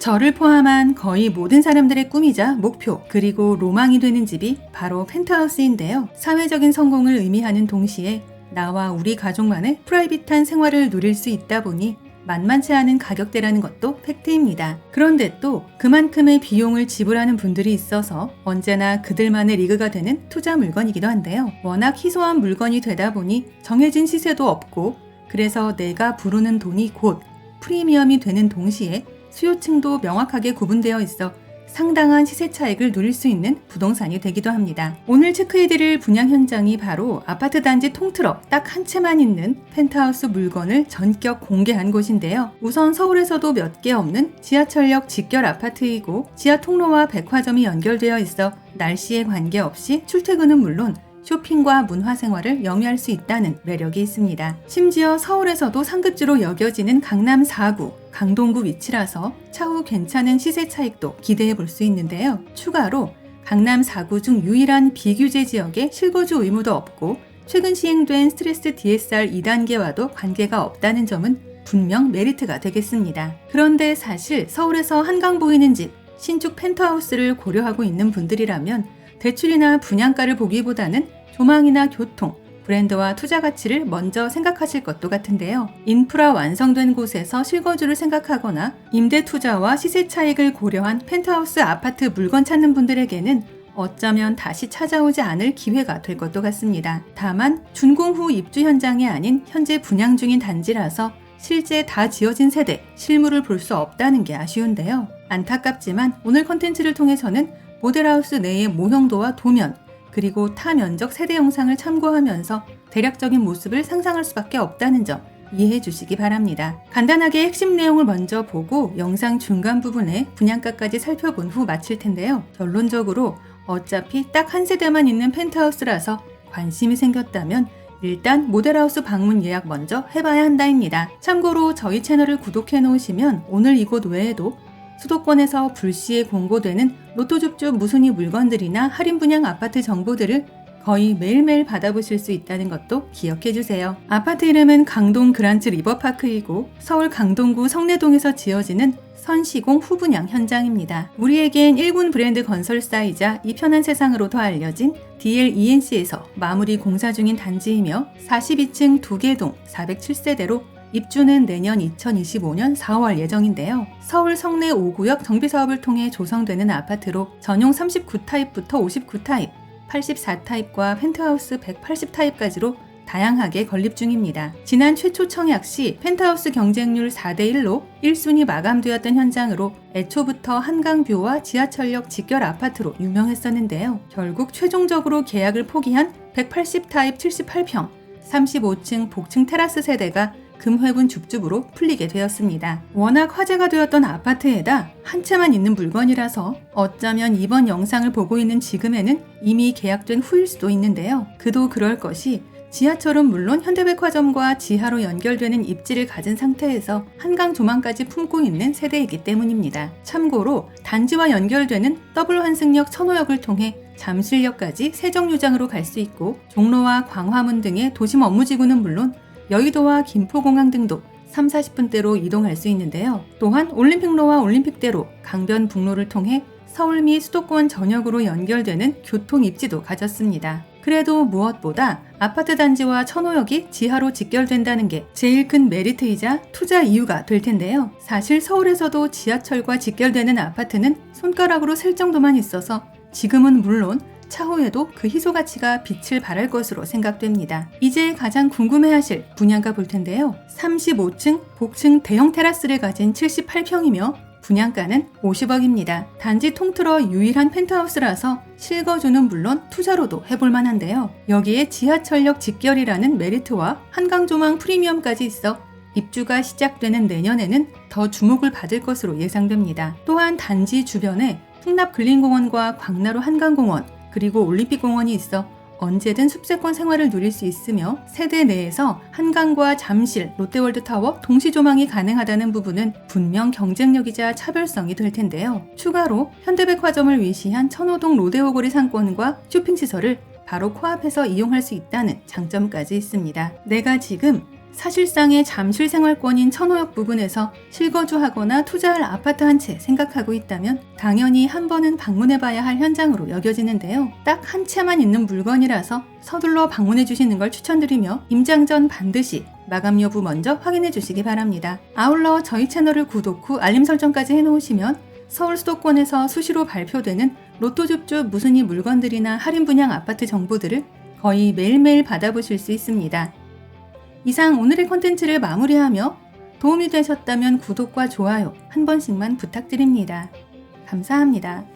저를 포함한 거의 모든 사람들의 꿈이자 목표, 그리고 로망이 되는 집이 바로 펜트하우스인데요. 사회적인 성공을 의미하는 동시에 나와 우리 가족만의 프라이빗한 생활을 누릴 수 있다 보니 만만치 않은 가격대라는 것도 팩트입니다. 그런데 또 그만큼의 비용을 지불하는 분들이 있어서 언제나 그들만의 리그가 되는 투자 물건이기도 한데요. 워낙 희소한 물건이 되다 보니 정해진 시세도 없고, 그래서 내가 부르는 돈이 곧 프리미엄이 되는 동시에 수요층도 명확하게 구분되어 있어 상당한 시세 차익을 누릴 수 있는 부동산이 되기도 합니다. 오늘 체크해드릴 분양 현장이 바로 아파트 단지 통틀어 딱 한 채만 있는 펜트하우스 물건을 전격 공개한 곳인데요. 우선 서울에서도 몇 개 없는 지하철역 직결 아파트이고, 지하 통로와 백화점이 연결되어 있어 날씨에 관계없이 출퇴근은 물론 쇼핑과 문화생활을 영위할 수 있다는 매력이 있습니다. 심지어 서울에서도 상급지로 여겨지는 강남 4구, 강동구 위치라서 차후 괜찮은 시세 차익도 기대해 볼 수 있는데요. 추가로 강남 4구 중 유일한 비규제 지역에 실거주 의무도 없고, 최근 시행된 스트레스 DSR 2단계와도 관계가 없다는 점은 분명 메리트가 되겠습니다. 그런데 사실 서울에서 한강 보이는 집, 신축 펜트하우스를 고려하고 있는 분들이라면 대출이나 분양가를 보기보다는 조망이나 교통, 브랜드와 투자 가치를 먼저 생각하실 것도 같은데요. 인프라 완성된 곳에서 실거주를 생각하거나 임대 투자와 시세 차익을 고려한 펜트하우스 아파트 물건 찾는 분들에게는 어쩌면 다시 찾아오지 않을 기회가 될 것도 같습니다. 다만 준공 후 입주 현장이 아닌 현재 분양 중인 단지라서 실제 다 지어진 세대, 실물을 볼 수 없다는 게 아쉬운데요. 안타깝지만 오늘 컨텐츠를 통해서는 모델하우스 내의 모형도와 도면, 그리고 타 면적 세대 영상을 참고하면서 대략적인 모습을 상상할 수밖에 없다는 점 이해해 주시기 바랍니다. 간단하게 핵심 내용을 먼저 보고 영상 중간 부분에 분양가까지 살펴본 후 마칠 텐데요. 결론적으로 어차피 딱 한 세대만 있는 펜트하우스라서 관심이 생겼다면 일단 모델하우스 방문 예약 먼저 해봐야 한다입니다. 참고로 저희 채널을 구독해 놓으시면 오늘 이곳 외에도 수도권에서 불시에 공고되는 로또줍줍 무순위 물건들이나 할인 분양 아파트 정보들을 거의 매일매일 받아보실 수 있다는 것도 기억해주세요. 아파트 이름은 강동 그란츠 리버파크이고 서울 강동구 성내동에서 지어지는 선시공 후분양 현장입니다. 우리에겐 1군 브랜드 건설사이자 이 편한 세상으로도 알려진 DLENC에서 마무리 공사 중인 단지이며 42층 2개동 407세대로 입주는 내년 2025년 4월 예정인데요. 서울 성내 5구역 정비사업을 통해 조성되는 아파트로 전용 39타입부터 59타입, 84타입과 펜트하우스 180타입까지로 다양하게 건립 중입니다. 지난 최초 청약 시 펜트하우스 경쟁률 4대1로 1순위 마감되었던 현장으로 애초부터 한강뷰와 지하철역 직결 아파트로 유명했었는데요. 결국 최종적으로 계약을 포기한 180타입 78평, 35층 복층 테라스 세대가 금회분 줍줍으로 풀리게 되었습니다. 워낙 화제가 되었던 아파트에다 한 채만 있는 물건이라서 어쩌면 이번 영상을 보고 있는 지금에는 이미 계약된 후일 수도 있는데요. 그도 그럴 것이 지하철은 물론 현대백화점과 지하로 연결되는 입지를 가진 상태에서 한강 조망까지 품고 있는 세대이기 때문입니다. 참고로 단지와 연결되는 더블 환승역 천호역을 통해 잠실역까지 세정류장으로 갈 수 있고, 종로와 광화문 등의 도심 업무지구는 물론 여의도와 김포공항 등도 3-40분대로 이동할 수 있는데요. 또한 올림픽로와 올림픽대로, 강변북로를 통해 서울 및 수도권 전역으로 연결되는 교통 입지도 가졌습니다. 그래도 무엇보다 아파트 단지와 천호역이 지하로 직결된다는 게 제일 큰 메리트이자 투자 이유가 될 텐데요. 사실 서울에서도 지하철과 직결되는 아파트는 손가락으로 셀 정도만 있어서 지금은 물론 차후에도 그 희소 가치가 빛을 발할 것으로 생각됩니다. 이제 가장 궁금해하실 분양가 볼 텐데요. 35층 복층 대형 테라스를 가진 78평이며 분양가는 50억입니다. 단지 통틀어 유일한 펜트하우스라서 실거주는 물론 투자로도 해볼 만한데요. 여기에 지하철역 직결이라는 메리트와 한강조망 프리미엄까지 있어 입주가 시작되는 내년에는 더 주목을 받을 것으로 예상됩니다. 또한 단지 주변에 풍납 근린공원과 광나루 한강공원, 그리고 올림픽공원이 있어 언제든 숲세권 생활을 누릴 수 있으며, 세대 내에서 한강과 잠실, 롯데월드타워 동시 조망이 가능하다는 부분은 분명 경쟁력이자 차별성이 될 텐데요. 추가로 현대백화점을 위시한 천호동 로데오거리 상권과 쇼핑시설을 바로 코앞에서 이용할 수 있다는 장점까지 있습니다. 내가 지금 사실상의 잠실 생활권인 천호역 부근에서 실거주하거나 투자할 아파트 한 채 생각하고 있다면 당연히 한 번은 방문해봐야 할 현장으로 여겨지는데요. 딱 한 채만 있는 물건이라서 서둘러 방문해 주시는 걸 추천드리며 임장 전 반드시 마감 여부 먼저 확인해 주시기 바랍니다. 아울러 저희 채널을 구독 후 알림 설정까지 해놓으시면 서울 수도권에서 수시로 발표되는 로또 줍줍 무순위 물건들이나 할인 분양 아파트 정보들을 거의 매일매일 받아보실 수 있습니다. 이상 오늘의 콘텐츠를 마무리하며 도움이 되셨다면 구독과 좋아요 한 번씩만 부탁드립니다. 감사합니다.